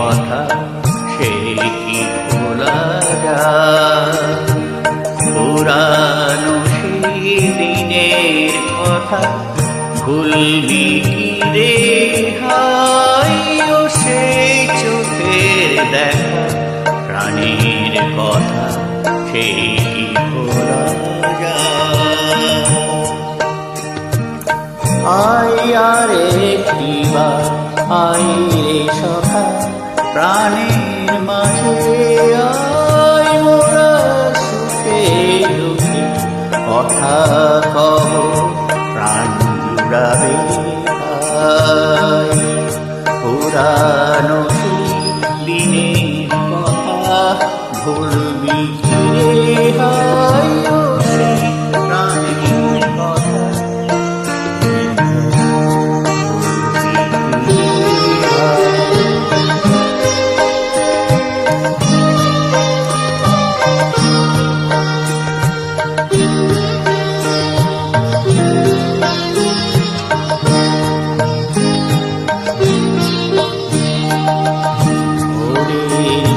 কথা সে কি ভোলা যায়? পুরানো সেই দিনের কথা ভুলবি কি রে হাই? ও সেই চোখের দেখা প্রাণের কথা সে কি ভোলা যায়? আয় আর একটিবার আয় রে সখা প্রাণের মাঝে আয়, মোরা সুখে দুঃখে কথা কহ প্রাণ জুড়াবে আয়। পুরানো দিনের কথা ভুলবি কি রে হায়? ও সেই প্রাণের কথা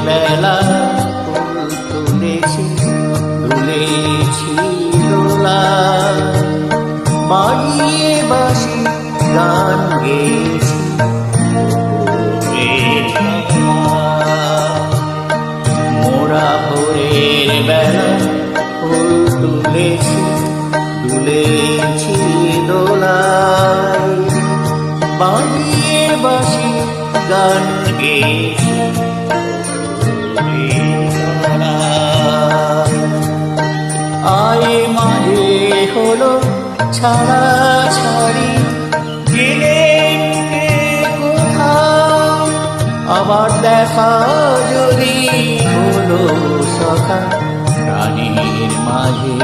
বেলা ফুল তুলেছি তুলেছি দোলা, বাড়িয়ে বাসি গান গেয়েছি মোরা ভোরের বেলা ফুল তুলেছি তুলেছি দোলায়, বাড়িয়ে বাসি গান গেয়েছি। আয় মাঝে হলো ছাড়া ছাড়ি গেলেন কে কোথাও, আবার দেখা যদি হলো সখা প্রাণীর মাঝে।